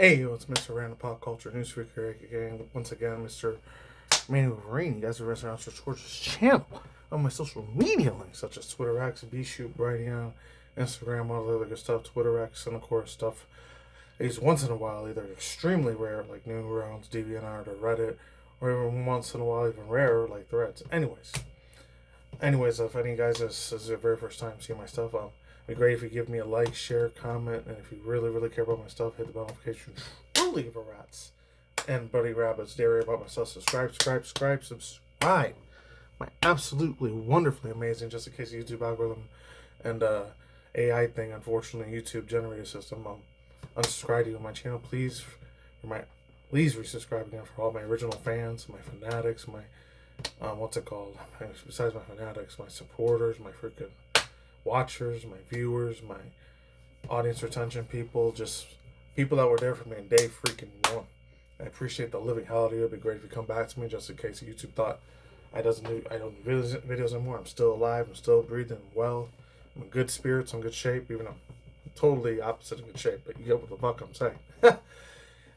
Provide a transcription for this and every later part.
Hey, yo, it's Mr. Random Pop Culture News Freak here again. Once again, Mr. MannyTendoWolverine. You guys are listening to George's channel on my social media links such as Twitter X, BShoot, Brighteon, Instagram, all the other good stuff, Twitter X, and of course stuff I use once in a while, either extremely rare like Newgrounds, DeviantArt, or Reddit, or even once in a while even rarer like Threads. Anyways, if any of you guys this is your very first time seeing my stuff, it'd be great if you give me a like, share, comment, and if you really care about my stuff, hit the bell notification. Truly give a rats and buddy rabbits dairy about myself. Subscribe. My absolutely wonderfully amazing, just in case the YouTube algorithm and AI thing, unfortunately, YouTube generated system. Unsubscribe to my channel, please. Please resubscribe again for all my original fans, my fanatics, my besides my fanatics, my supporters, my freaking watchers, my viewers, my audience retention people, just people that were there for me in day freaking one. I appreciate the living hell out of you. It'd be great if you come back to me, just in case YouTube thought I don't do videos anymore. I'm still alive. I'm still breathing well. I'm in good spirits. I'm in good shape, even though I'm totally opposite of good shape. But you get what the fuck I'm saying. And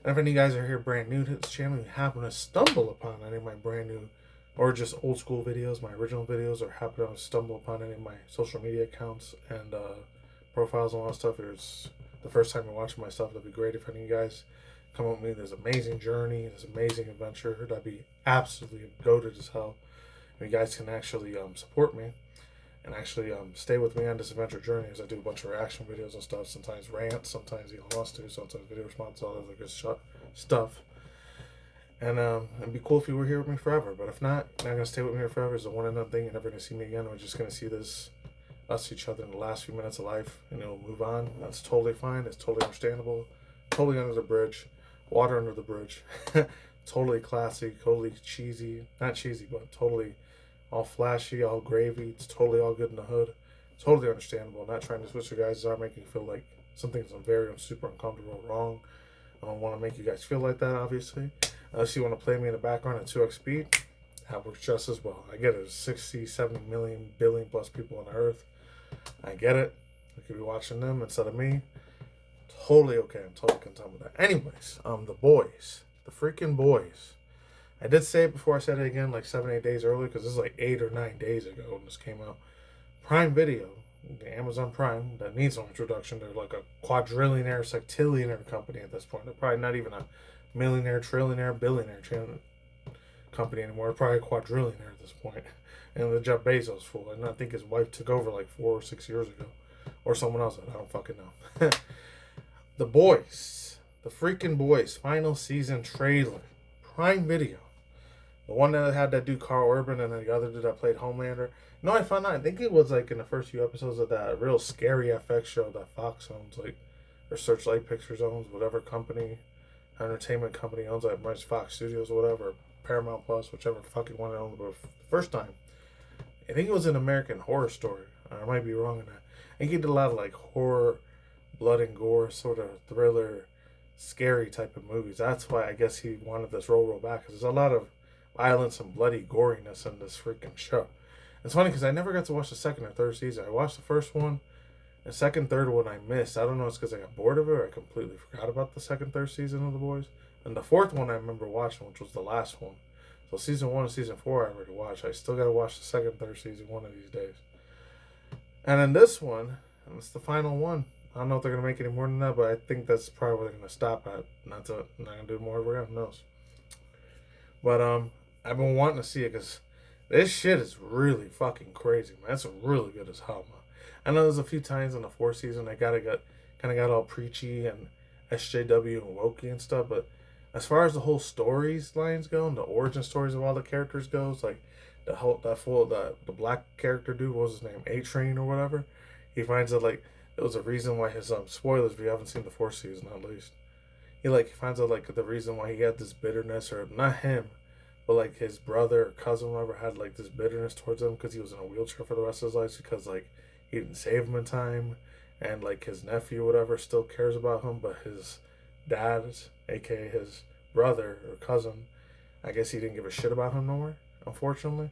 if any of you guys are here brand new to this channel, you happen to stumble upon any of my brand new or just old school videos, my original videos, or happen to stumble upon any of my social media accounts and profiles and all that stuff, it's the first time you're watching my stuff, that'd be great if any of you guys come up with me. This amazing journey, this amazing adventure, that'd be absolutely goated as hell. And you guys can actually support me and actually stay with me on this adventure journey as I do a bunch of reaction videos and stuff, sometimes rants, sometimes evilness, sometimes video response, all that other good stuff. And it'd be cool if you were here with me forever. But if not, you're not going to stay with me here forever. It's a one and done thing. You're never going to see me again. We're just going to see us each other in the last few minutes of life. And it'll move on. That's totally fine. It's totally understandable. Totally under the bridge. Water under the bridge. Totally classy. Totally cheesy. Not cheesy, but totally all flashy, all gravy. It's totally all good in the hood. Totally understandable. Not trying to switch your guys' are making you feel like something's very super uncomfortable or wrong. I don't want to make you guys feel like that, obviously. Unless you want to play me in the background at 2x speed, that works just as well. I get it. There's 60, 70 million, billion plus people on the earth. I get it. I could be watching them instead of me. Totally okay. I'm totally content with that. Anyways, the boys. The freaking boys. I did say it before I said it again like 7-8 days earlier, because this is like 8 or 9 days ago when this came out. Prime Video, the Amazon Prime, that needs no introduction. They're like a quadrillionaire, sextillionaire company at this point. They're probably not even a millionaire, trillionaire, billionaire company anymore. Probably a quadrillionaire at this point. And the Jeff Bezos fool. And I think his wife took over like 4 or 6 years ago. Or someone else. I don't fucking know. The Boys. The freaking Boys. Final season trailer. Prime Video. The one that had that dude Carl Urban and then the other dude that played Homelander. No, I found out. I think it was like in the first few episodes of that real scary FX show that Fox owns. Like, or Searchlight Pictures owns. Whatever company. Entertainment company owns that, like Fox Studios or whatever, Paramount Plus, whichever fucking one it owned. But the first time, I think it was an American Horror Story. I might be wrong in that. I think he did a lot of like horror, blood and gore, sort of thriller, scary type of movies. That's why I guess he wanted this role back, because there's a lot of violence and bloody goriness in this freaking show. It's funny because I never got to watch the second or third season. I watched the first one. The second, third one I missed. I don't know, it's because I got bored of it or I completely forgot about the second, third season of The Boys. And the fourth one I remember watching, which was the last one. So season 1 and season 4 I already watched. I still got to watch the second, third season one of these days. And then this one, and it's the final one. I don't know if they're going to make any more than that, but I think that's probably what they're going to stop at. Not going to do more. Who knows? But I've been wanting to see it because this shit is really fucking crazy, man. It's really good as hell, man. I know there's a few times in the fourth season they kind of got all preachy and SJW and wokey and stuff, but as far as the whole lines go and the origin stories of all the characters goes, like the black character dude, what was his name, A-Train or whatever, he finds out like there was a reason why his spoilers if you haven't seen the fourth season at least, he finds out like the reason why he had this bitterness, or not him, but like his brother or cousin or whatever had like this bitterness towards him because he was in a wheelchair for the rest of his life, because like he didn't save him in time, and like his nephew or whatever still cares about him, but his dad, aka his brother or cousin, I guess he didn't give a shit about him no more, unfortunately,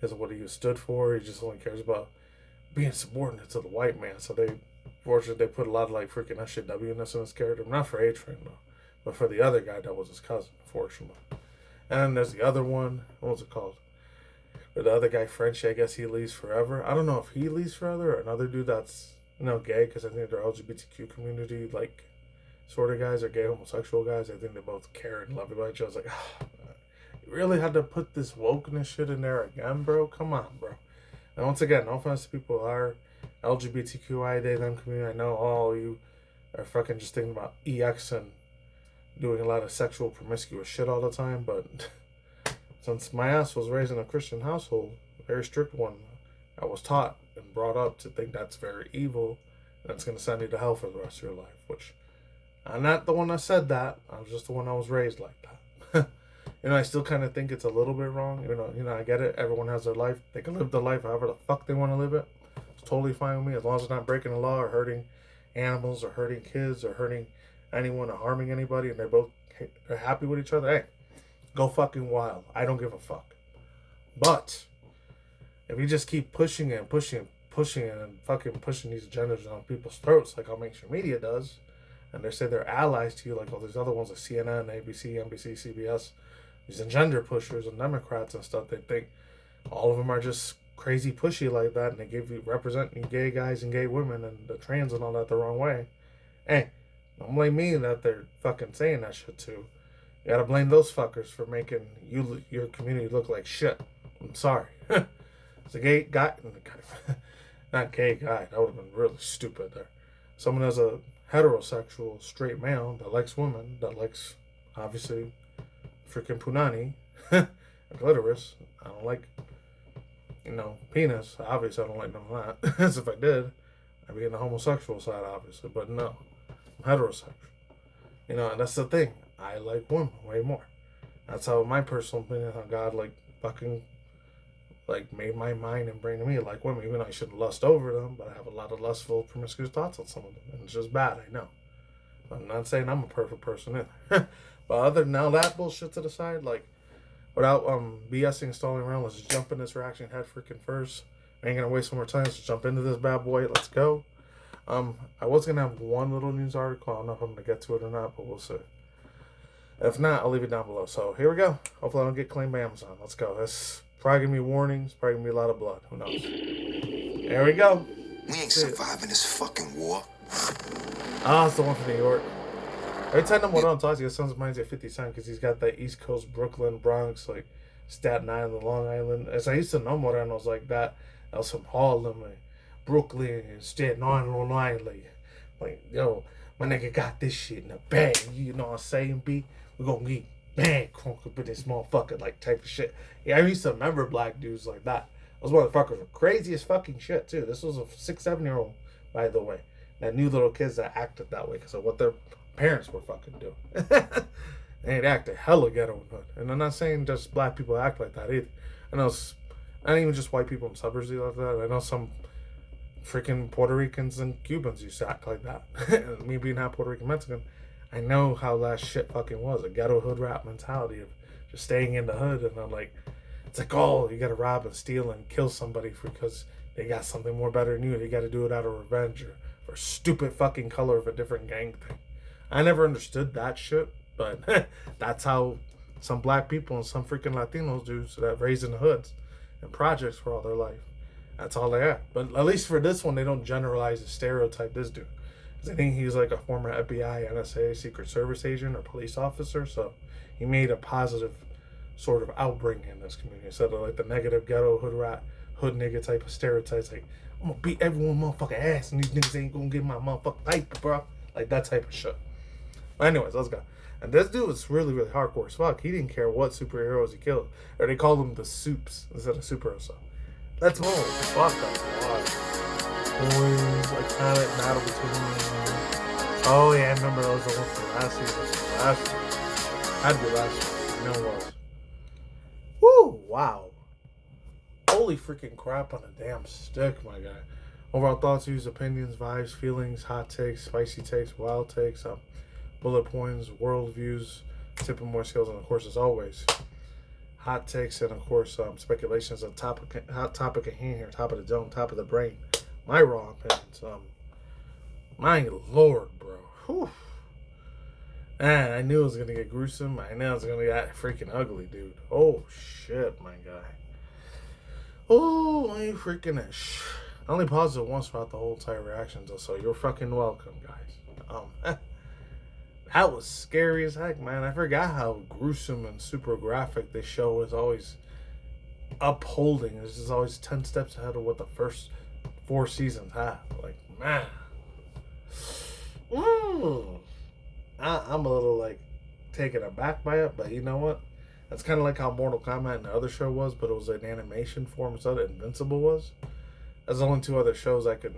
because of what he stood for. He just only cares about being subordinate to the white man. So they put a lot of like freaking SJW-ness in his character. Not for A-Train though. But for the other guy, that was his cousin, unfortunately. And there's the other one. What was it called? Or the other guy, French, I guess he leaves forever. I don't know if he leaves forever or another dude that's, gay, because I think they're LGBTQ community, like, sort of guys, or gay homosexual guys. I think they both care and love about each other. I was like, oh, you really had to put this wokeness shit in there again, bro? Come on, bro. And once again, no offense to people who are LGBTQI, they, them community. I know all you are fucking just thinking about EX and doing a lot of sexual promiscuous shit all the time, but since my ass was raised in a Christian household, a very strict one, I was taught and brought up to think that's very evil and it's going to send you to hell for the rest of your life, which I'm not the one that said that. I was just the one that was raised like that. I still kind of think it's a little bit wrong. I get it. Everyone has their life. They can live their life however the fuck they want to live it. It's totally fine with me as long as it's not breaking the law or hurting animals or hurting kids or hurting anyone or harming anybody, and they're happy with each other. Hey, go fucking wild. I don't give a fuck. But if you just keep pushing it and pushing it and fucking pushing these agendas down people's throats like how mainstream media does, and they say they're allies to you like all these other ones like CNN, ABC, NBC, CBS, these agenda pushers and Democrats and stuff, they think all of them are just crazy pushy like that, and they representing gay guys and gay women and the trans and all that the wrong way. Hey, don't blame me that they're fucking saying that shit too. You gotta blame those fuckers for making your community look like shit. I'm sorry. It's a gay guy, not gay guy. That would have been really stupid there. Someone as a heterosexual straight male that likes women, that likes obviously freaking punani, clitoris. I don't like, penis. Obviously, I don't like none of that. As if I did, I'd be in the homosexual side, obviously. But no, I'm heterosexual. And that's the thing. I like women way more. That's how my personal opinion on God, fucking, made my mind and brain to me like women. Even though I shouldn't lust over them, but I have a lot of lustful, promiscuous thoughts on some of them. And it's just bad, I know. But I'm not saying I'm a perfect person either. But other than now, that bullshit to the side, without BSing and stalling around, let's just jump in this reaction head freaking first. I ain't gonna waste some more time. Let's jump into this bad boy. Let's go. I was gonna have one little news article. I don't know if I'm gonna get to it or not, but we'll see. If not, I'll leave it down below. So here we go. Hopefully I don't get claimed by Amazon. Let's go. It's probably gonna be warnings. Probably gonna be a lot of blood. Who knows? Here we go. We ain't surviving this fucking war. Ah, it's the one from New York. Every time I'm on talks, it sounds reminds me of 50 Cent because he's got that East Coast, Brooklyn, Bronx, Staten Island, Long Island. As I used to know Morenos like that. I was from Harlem and Brooklyn and Staten Island, Long Island. Yo, my nigga got this shit in the bag. You know what I'm saying, B? We're gonna get bag crunk up in this motherfucker, type of shit. Yeah, I used to remember black dudes like that. Those motherfuckers were crazy as fucking shit, too. This was a 6-7-year-old, by the way. That knew little kids that acted that way because of what their parents were fucking doing. They acted hella ghetto in hood. And I'm not saying just black people act like that either. I know not even just white people in suburbs do like that. I know some freaking Puerto Ricans and Cubans used to act like that. Me being half Puerto Rican Mexican, I know how that shit fucking was. A ghetto hood rap mentality of just staying in the hood. And I'm like, it's like, oh, you gotta rob and steal and kill somebody because they got something more better than you. You gotta do it out of revenge or stupid fucking color of a different gang thing. I never understood that shit, but that's how some black people and some freaking Latinos do, so that raised in the hoods and projects for all their life. That's all they are. But at least for this one, they don't generalize and stereotype this dude. Because I think he's a former FBI, NSA, Secret Service agent or police officer, so he made a positive sort of outbringing in this community instead of the negative ghetto hood rat, hood nigga type of stereotypes. I'm gonna beat everyone motherfucking ass and these niggas ain't gonna get my motherfucking paper, bro. That type of shit. But anyways, let's go. And this dude was really, really hardcore as fuck. He didn't care what superheroes he killed. Or they called them the soups instead of superheroes. So let's move. Fuck, that's a lot. Boys, kind of battle between. Oh yeah, I remember those the one from last season. Last year. Had to be last year. I know it was. Woo! Wow. Holy freaking crap on a damn stick, my guy. Overall thoughts, views, opinions, vibes, feelings, hot takes, spicy takes, wild takes, bullet points, world views, tipping more skills, and of course, as always, hot takes and of course speculations on hot topic at hand here, top of the dome, top of the brain. My raw opinions. My lord, bro. Whew. Man, I knew it was gonna get gruesome. I knew it was gonna get freaking ugly, dude. Oh shit, my guy. Oh, you freaking ish. I only paused it once throughout the whole entire reaction, so you're fucking welcome, guys. That was scary as heck, man. I forgot how gruesome and super graphic this show is always upholding. This is always 10 steps ahead of what the first 4 seasons have. Like, man. I'm a little, like, taken aback by it, but you know what? That's kind of like how Mortal Kombat and the other show was, but it was an animation form instead of Invincible was. There's only 2 other shows I can,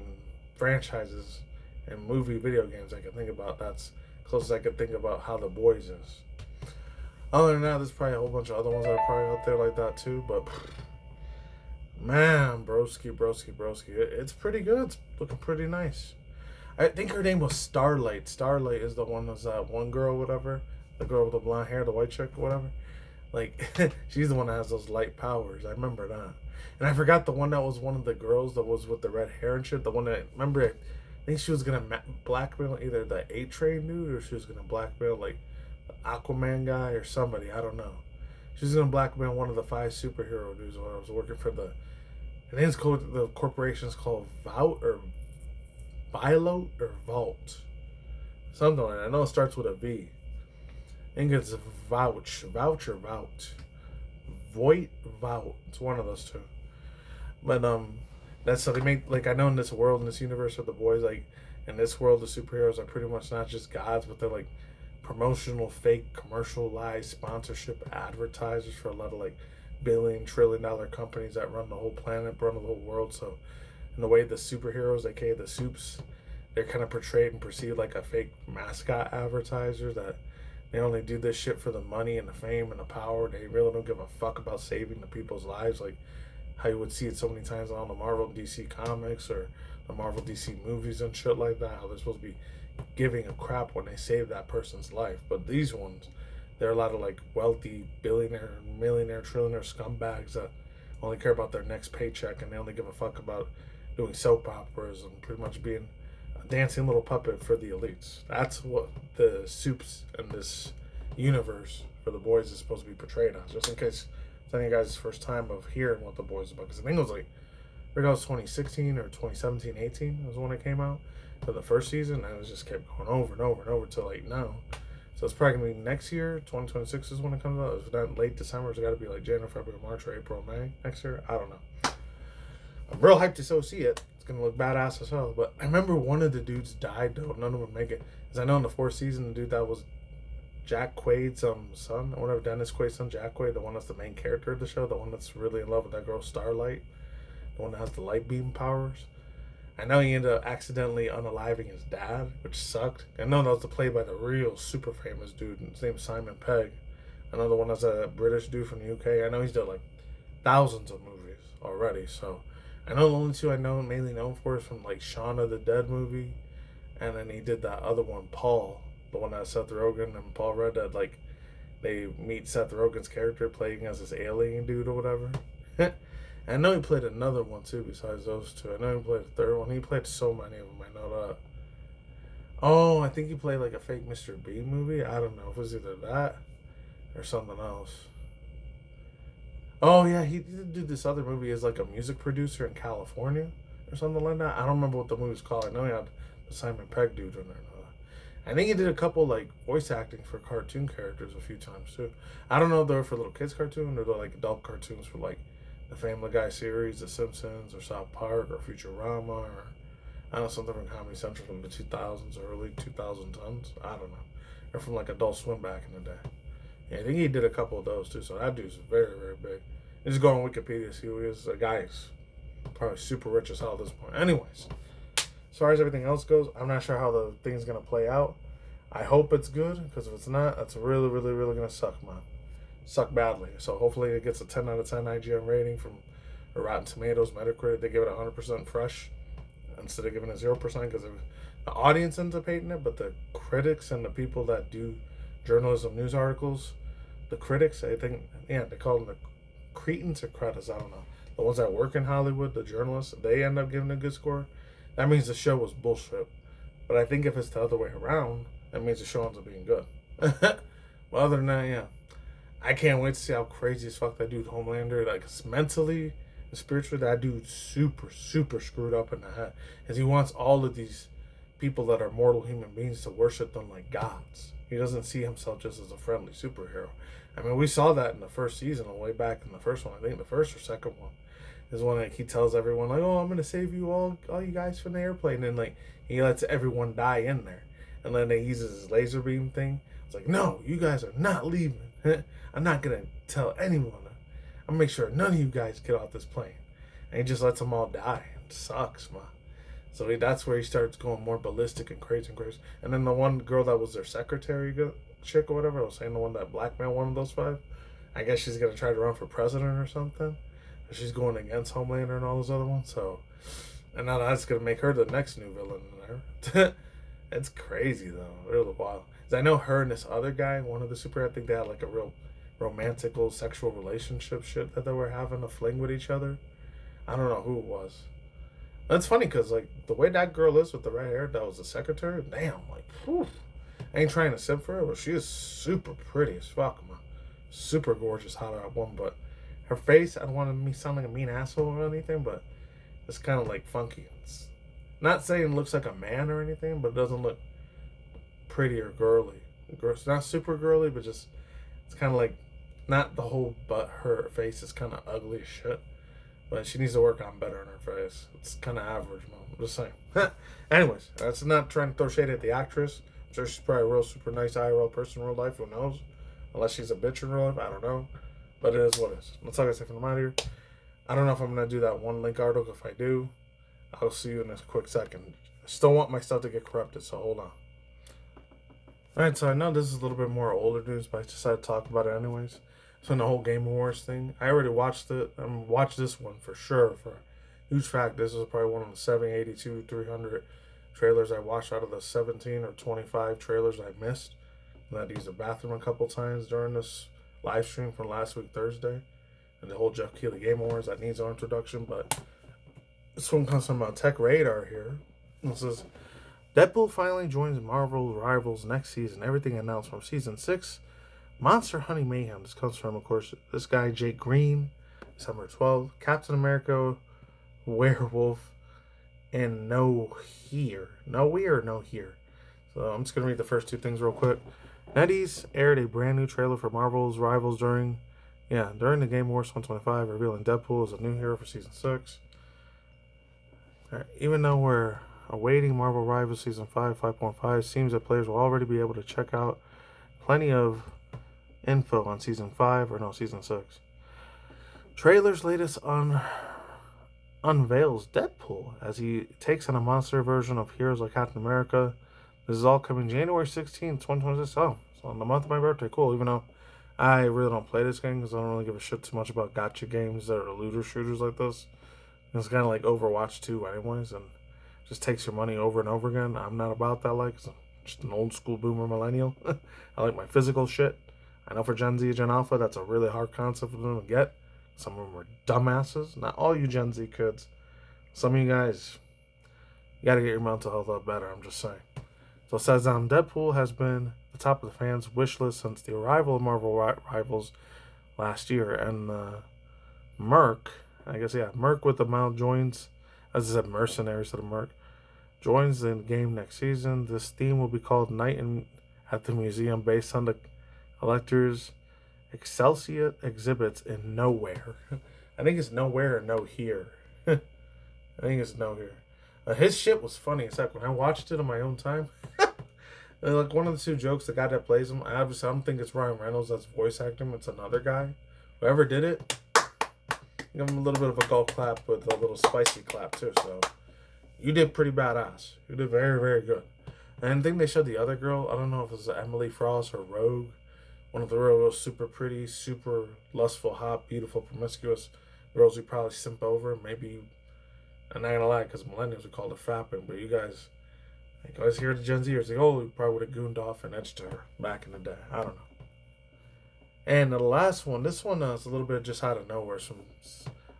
franchises and movie video games I can think about. That's close as I can think about how The Boys is. Other than that, there's probably a whole bunch of other ones that are probably out there like that too, but man, broski. It's pretty good. It's looking pretty nice. I think her name was Starlight. Starlight is the one that's that one girl, whatever. The girl with the blonde hair, the white chick, whatever. Like, she's the one that has those light powers. I remember that. And I forgot the one that was one of the girls that was with the red hair and shit. The one that, remember, I think she was going to blackmail either the A-Train dude or she was going to blackmail, like, the Aquaman guy or somebody. I don't know. She was going to blackmail one of the 5 superhero dudes when I was working for the, I think it's called, the corporation's called Vault or Vault. Something like that. I know it starts with a V. I think it's Vouch or Vault. Voight, Vault. It's one of those 2. But that's how they make, like, I know in this world, in this universe of The Boys, like, in this world, the superheroes are pretty much not just gods, but they're like promotional, fake, commercialized sponsorship advertisers for a lot of like billion-trillion-dollar companies that run the whole planet, run the whole world. So in the way the superheroes, aka the soups, they're kind of portrayed and perceived like a fake mascot advertiser that they only do this shit for the money and the fame and the power. They really don't give a fuck about saving the people's lives, like how you would see it so many times on the Marvel DC comics or the Marvel DC movies and shit like that, how they're supposed to be giving a crap when they save that person's life. But these ones, they're a lot of like wealthy billionaire, millionaire, trillionaire scumbags that only care about their next paycheck and they only give a fuck about doing soap operas and pretty much being a dancing little puppet for the elites. That's what the soups in this universe for The Boys is supposed to be portrayed as. Just in case it's any guys' first time of hearing what The Boys is about. Because I think it was like, I think it was 2016 or 2017, 18 was when it came out for the first season. And it just kept going over and over and over till like now. So it's probably going to be next year, 2026 is when it comes out. If not late December, it's got to be like January, February, March, or April, May next year. I don't know. I'm real hyped to so see it. It's going to look badass as hell. But I remember one of the dudes died, though. None of them make it. Because I know in the 4th season, the dude that was Jack Quaid's son, or whatever, Dennis Quaid's son, Jack Quaid, the one that's the main character of the show, the one that's really in love with that girl, Starlight, the one that has the light beam powers. I know he ended up accidentally unaliving his dad, which sucked. I know that was played by the real super famous dude. His name's Simon Pegg. Another one that's a British dude from the UK. I know he's done like thousands of movies already. So I know the only 2 I know mainly known for is from like Shaun of the Dead movie. And then he did that other one, Paul. The one that Seth Rogen and Paul Rudd that like they meet Seth Rogen's character playing as this alien dude or whatever. I know he played another one too besides those 2. I know he played a 3rd one. He played so many of them. I know that. Oh, I think he played like a fake Mr. Bean movie. I don't know if it was either that or something else. Oh yeah, he did do this other movie as like a music producer in California or something like that. I don't remember what the movie's called. I know he had the Simon Pegg dude in there. I think he did a couple like voice acting for cartoon characters a few times too. I don't know if they're for little kids cartoon or they're like adult cartoons for like the Family Guy series, The Simpsons, or South Park, or Futurama, or I don't know, something from Comedy Central from the 2000s or early 2010s. I don't know. Or from like Adult Swim back in the day. Yeah, I think he did a couple of those too. So that dude's very, very big. You just go on Wikipedia, see who he is. The guy's probably super rich as hell at this point. Anyways, as far as everything else goes, I'm not sure how the thing's going to play out. I hope it's good, because if it's not, that's really, really, really going to suck, man. Suck badly. So hopefully it gets a 10 out of 10 IGN rating from Rotten Tomatoes, Metacritic. They give it 100% fresh instead of giving it 0%, because the audience ends up hating it, but the critics and the people that do journalism news articles, the critics, I think, yeah, they call them the cretins or credits, I don't know. The ones that work in Hollywood, the journalists, they end up giving a good score. That means the show was bullshit. But I think if it's the other way around, that means the show ends up being good. But other than that, yeah. I can't wait to see how crazy as fuck that dude Homelander, like, mentally and spiritually, that dude's super, super screwed up in the head. Because he wants all of these people that are mortal human beings to worship them like gods. He doesn't see himself just as a friendly superhero. I mean, we saw that in the first season, way back in the first one. I think the first or second one is when, like, he tells everyone, like, "Oh, I'm gonna save you all you guys from the airplane," and, like, he lets everyone die in there, and then he uses his laser beam thing. It's like, "No, you guys are not leaving. I'm not gonna tell anyone. I'm gonna make sure none of you guys get off this plane," and he just lets them all die. It sucks, man. So that's where he starts going more ballistic and crazy and crazy. And then the one girl that was their secretary chick or whatever, I was saying, the one that blackmailed one of those five, I guess she's going to try to run for president or something. She's going against Homelander and all those other ones. So, and now that's going to make her the next new villain in there. It's crazy, though. Really wild. Because I know her and this other guy, one of the super, I think they had like a real romantical sexual relationship shit that they were having a fling with each other. I don't know who it was. That's funny because, like, the way that girl is with the red hair, that was the secretary, damn, like, whew. I ain't trying to simp for her, but she is super pretty as fuck, man. Super gorgeous, hot at one, but her face, I don't want to sound like a mean asshole or anything, but it's kind of, like, funky. It's not saying it looks like a man or anything, but it doesn't look pretty or girly. It's not super girly, but just, it's kind of like, not the whole butt, her face is kind of ugly as shit. But she needs to work on better in her face. It's kind of average, man. I'm just saying. Anyways, that's not trying to throw shade at the actress. I'm sure she's probably a real super nice IRL person in real life. Who knows? Unless she's a bitch in real life. I don't know. But it is what it is. That's all I say from the out here. I don't know if I'm going to do that one link article. If I do, I'll see you in a quick second. I still want my stuff to get corrupted, so hold on. Alright, so I know this is a little bit more older news, but I decided to talk about it anyways. So in the whole Game Wars thing, I already watched it. Watched this one for sure. For a huge fact, this is probably one of the 782, 300 trailers I watched out of the 17 or 25 trailers I missed. And I had to use the bathroom a couple times during this live stream from last week, Thursday. And the whole Jeff Keighley Game Wars, that needs no introduction. But this one comes from Tech Radar here. It says, Deadpool finally joins Marvel's rivals next season. Everything announced from Season 6. Monster Honey Mayhem. This comes from, of course, this guy, Jake Green, December 12th. Captain America, Werewolf, and No Here. No We or No Here. So I'm just going to read the first two things real quick. NetEase aired a brand new trailer for Marvel's rivals during the Game Wars 125, revealing Deadpool as a new hero for Season 6. Right, even though we're awaiting Marvel Rivals Season 5, 5.5, seems that players will already be able to check out plenty of info on Season 6. Trailer's latest unveils Deadpool as he takes on a monster version of heroes like Captain America. This is all coming January 16th, 2026. Oh, so on the month of my birthday. Cool, even though I really don't play this game because I don't really give a shit too much about gacha games that are looter shooters like this. It's kind of like Overwatch 2 anyways, and just takes your money over and over again. I'm not about that, like, I'm just an old school boomer millennial. I like my physical shit. I know for Gen Z, Gen Alpha, that's a really hard concept for them to get. Some of them are dumbasses. Not all you Gen Z kids. Some of you guys, you gotta get your mental health up better, I'm just saying. So it says, Deadpool has been the top of the fans' wish list since the arrival of Marvel Rivals last year. And Merc with the Mount joins, as I said, Mercenaries to the Merc, joins the game next season. This theme will be called Night at the Museum, based on the collector's Excelsior exhibits in Nowhere. I think it's Nowhere or No Here. I think it's No Here. His shit was funny. It's like when I watched it on my own time. Like one of the two jokes, the guy that plays him, I don't think it's Ryan Reynolds that's voice acting. It's another guy. Whoever did it, give him a little bit of a golf clap with a little spicy clap too. So you did pretty badass. You did very, very good. And I think they showed the other girl. I don't know if it was Emily Frost or Rogue. One of the real super pretty, super lustful, hot, beautiful, promiscuous girls you probably simp over. Maybe, I'm not gonna lie, because millennials we call it fapping, but you guys, like, I was here to Gen Zers, like, oh, we probably would have gooned off and edged her back in the day. I don't know. And the last one, this one is a little bit just out of nowhere. It's from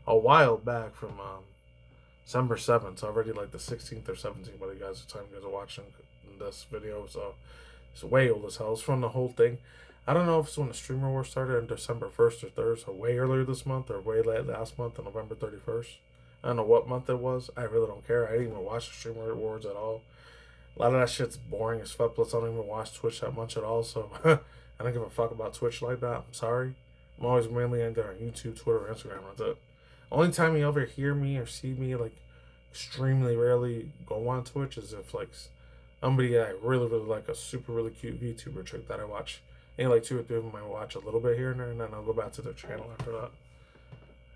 a while back, from December 7th. So already like the 16th or 17th by the time you guys are watching this video. So It's way old as hell. It's from the whole thing. I don't know if it's when the streamer war started on December 1st or 3rd, so way earlier this month or way late last month on November 31st. I don't know what month it was. I really don't care. I didn't even watch the streamer awards at all. A lot of that shit's boring as fuck. Plus, I don't even watch Twitch that much at all, so I don't give a fuck about Twitch like that. I'm sorry. I'm always mainly either on YouTube, Twitter, or Instagram. That's it. Only time you ever hear me or see me, like, extremely rarely go on Twitch is if, like, somebody I really, really like, a super, really cute VTuber chick that I watch. Maybe, like, 2 or 3 of them I watch a little bit here and there, and then I'll go back to their channel after that.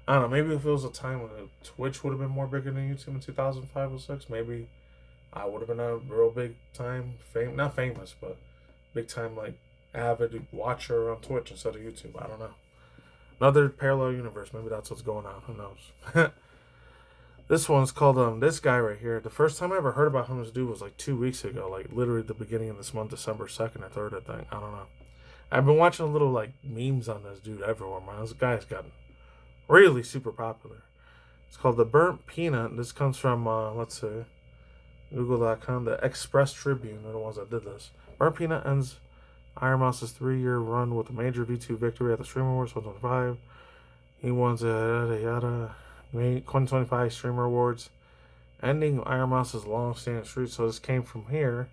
I don't know. Maybe if it was a time when Twitch would have been more bigger than YouTube in 2005 or 6, maybe I would have been a real big time, not famous, but big time, like, avid watcher on Twitch instead of YouTube. I don't know. Another parallel universe. Maybe that's what's going on. Who knows? This one's called, this guy right here. The first time I ever heard about him, this dude, was like 2 weeks ago. Like, literally the beginning of this month, December 2nd or 3rd, I think. I don't know. I've been watching a little, like, memes on this dude everywhere, man. This guy's gotten really super popular. It's called The Burnt Peanut. This comes from, let's see, Google.com. The Express Tribune are the ones that did this. Burnt Peanut ends Iron Mouse's 3-year run with a major V2 victory at the Streamer Awards 2025. He won the 2025 Streamer Awards, ending Iron Mouse's long-standing streak. So this came from here.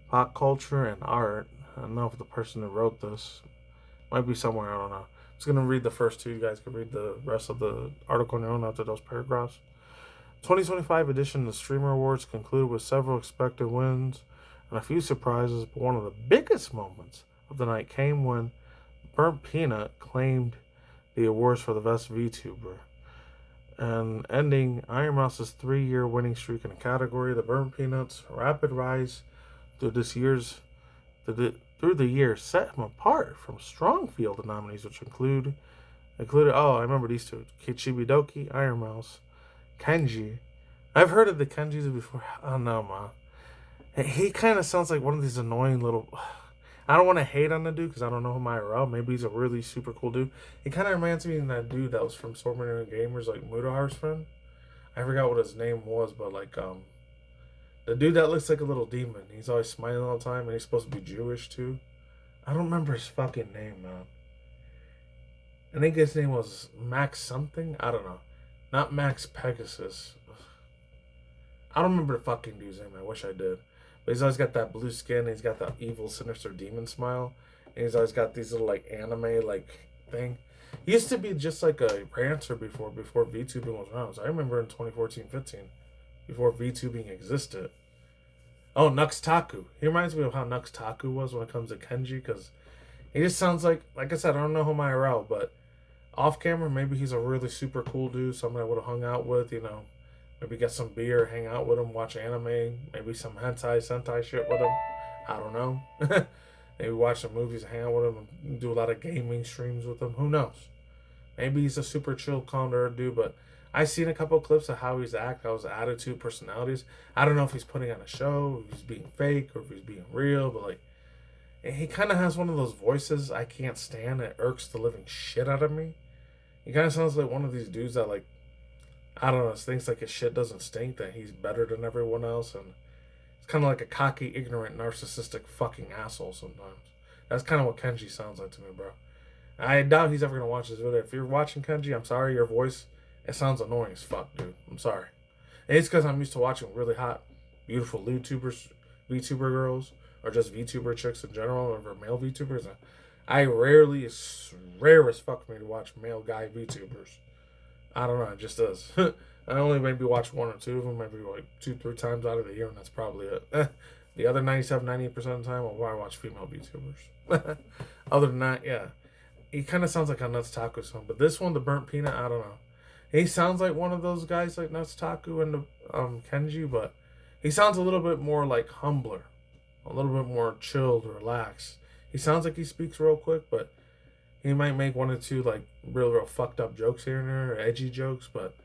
Pop culture and art. I don't know if the person who wrote this might be somewhere. I don't know. I'm just going to read the first 2. You guys can read the rest of the article on your own after those paragraphs. 2025 edition of the Streamer Awards concluded with several expected wins and a few surprises, but one of the biggest moments of the night came when Burnt Peanut claimed the awards for the best VTuber. And ending Iron Mouse's 3-year winning streak in the category, the Burnt Peanut's rapid rise through the year set him apart from strong field of nominees, which included, oh, I remember these 2. Kichibidoki, Iron Mouse, Kenji. I've heard of the Kenjis before. I don't know, man. He kind of sounds like one of these annoying little... I don't want to hate on the dude because I don't know him IRL. Maybe he's a really super cool dude. He kind of reminds me of that dude that was from So Many Gamers, like Mudahar's friend. I forgot what his name was, but like the dude that looks like a little demon. He's always smiling all the time, and he's supposed to be Jewish too. I don't remember his fucking name, man. I think his name was Max something. I don't know. Not Max Pegasus. I don't remember the fucking dude's name. I wish I did. But he's always got that blue skin. He's got that evil, sinister demon smile. And he's always got these little, like, anime, like, thing. He used to be just like a ranter before VTubing was around. So I remember in 2014-15, before VTubing existed. Oh, Nux Taku. He reminds me of how Nux Taku was when it comes to Kenji, because he just sounds like I said, I don't know him IRL, but off camera, maybe he's a really super cool dude, somebody I would have hung out with, you know. Maybe get some beer, hang out with him, watch anime, maybe some sentai shit with him. I don't know. Maybe watch some movies, hang out with him, and do a lot of gaming streams with him. Who knows? Maybe he's a super chill, calm dude, but I've seen a couple of clips of how he's how his attitude, personalities. I don't know if he's putting on a show, if he's being fake, or if he's being real, but like, he kind of has one of those voices I can't stand. It irks the living shit out of me. He kind of sounds like one of these dudes that, like, I don't know, thinks like his shit doesn't stink, that he's better than everyone else, and it's kind of like a cocky, ignorant, narcissistic fucking asshole sometimes. That's kind of what Kenji sounds like to me, bro. I doubt he's ever going to watch this video. If you're watching Kenji, I'm sorry, your voice, it sounds annoying as fuck, dude. I'm sorry. And it's because I'm used to watching really hot, beautiful VTuber girls, or just VTuber chicks in general, or male VTubers. I rarely, it's rare as fuck for me to watch male guy VTubers. I don't know, it just does. I only maybe watch 1 or 2 of them, maybe like 2-3 times out of the year, and that's probably it. The other 97-98% of the time, I'll watch female VTubers. Other than that, yeah. He kind of sounds like a Nuts Taku song, but this one, the Burnt Peanut, I don't know. He sounds like one of those guys like Nuts Taku and the Kenji, but he sounds a little bit more like humbler, a little bit more chilled, relaxed. He sounds like he speaks real quick, but he might make 1 or 2 like real fucked up jokes here and there, or edgy jokes, but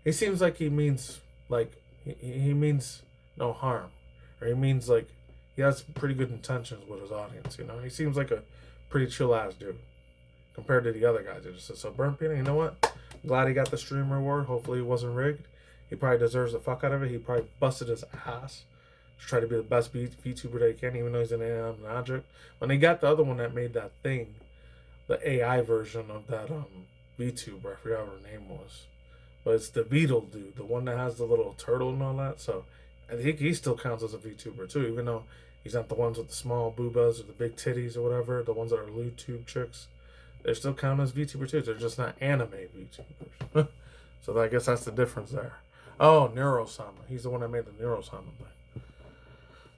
he seems like he means like he means no harm, or he means like he has pretty good intentions with his audience. You know, he seems like a pretty chill ass dude compared to the other guys. I just said, so Burnt Peanut, you know what? I'm glad he got the streamer award. Hopefully it wasn't rigged. He probably deserves the fuck out of it. He probably busted his ass to try to be the best VTuber that he can, even though he's an inanimate object. When they got the other one that made that thing, the AI version of that VTuber, I forgot what her name was, but it's the Beetle dude, the one that has the little turtle and all that. So I think he still counts as a VTuber too, even though he's not the ones with the small boobas or the big titties or whatever, the ones that are YouTube chicks. They still count as VTuber too. They're just not anime VTubers. So I guess that's the difference there. Oh, Neurosama. He's the one that made the Neurosama thing.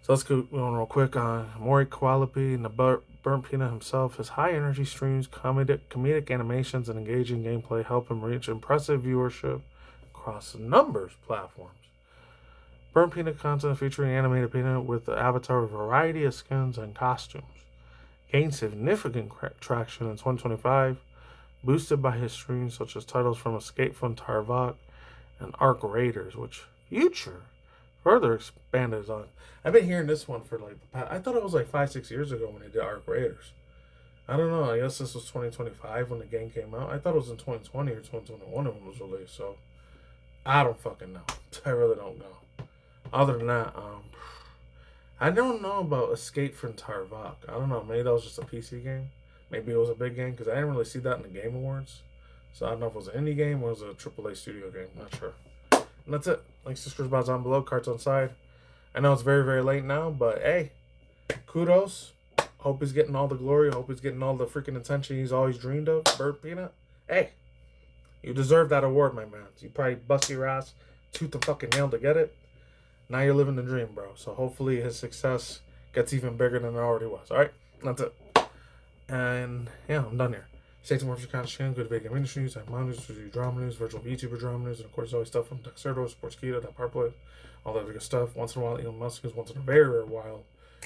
So let's go on real quick on Mori Qualipi and the Burnt Peanut himself. His high energy streams, comedic animations, and engaging gameplay help him reach impressive viewership across numbers platforms. Burnt Peanut content featuring animated Peanut with the avatar variety of skins and costumes gained significant traction in 2025, boosted by his streams such as titles from Escape from Tarvok and Arc Raiders, which Future further expanded on. I've been hearing this one for like the past, I thought it was like 5-6 years ago when they did Arc Raiders. I don't know, I guess this was 2025 when the game came out. I thought it was in 2020 or 2021 when it was released, so I don't fucking know. I really don't know. Other than that, I don't know about Escape from Tarvok. I don't know, maybe that was just a PC game. Maybe it was a big game, because I didn't really see that in the Game Awards. So I don't know if it was an indie game or it was a AAA studio game. I'm not sure. And that's it. Links to subscribe down below. Cards on side. I know it's very, very late now, but hey, kudos. Hope he's getting all the glory. Hope he's getting all the freaking attention he's always dreamed of. Burnt Peanut. Hey, you deserve that award, my man. You probably bust your ass tooth and fucking nail to get it. Now you're living the dream, bro. So hopefully his success gets even bigger than it already was. All right? That's it. And yeah, I'm done here. Stay tuned for your content channel. Go to video game industry news, manga news, review drama news, virtual VTuber drama news, and of course always stuff from Dexerto, Sportskeeda, that Powerplay, all that good stuff. Once in a while, Elon Musk news, once in a very rare while,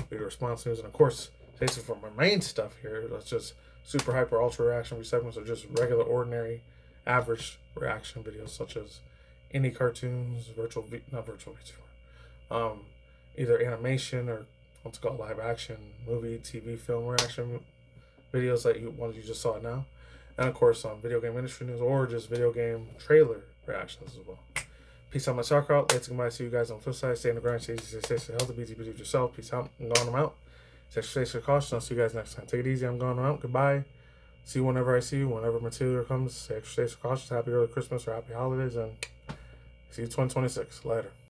video response news, and of course, stay tuned for my main stuff here. That's just super hyper ultra reaction segments, or just regular ordinary average reaction videos such as indie cartoons, not virtual VTuber, either animation or what's called live action, movie, TV, film reaction videos like ones you just saw now, and of course video game industry news or just video game trailer reactions as well. Peace out, my soccer out. Let's goodbye. See you guys on the flip side. Stay in the grind. Stay easy. Stay safe. Healthy. Be with yourself. Peace out. I'm going. I'm out. Stay safe. Caution. I'll see you guys next time. Take it easy. I'm going. I'm out. Goodbye. See you whenever I see you. Whenever material comes. Stay cautious. Happy early Christmas or happy holidays, and see you 2026. Later.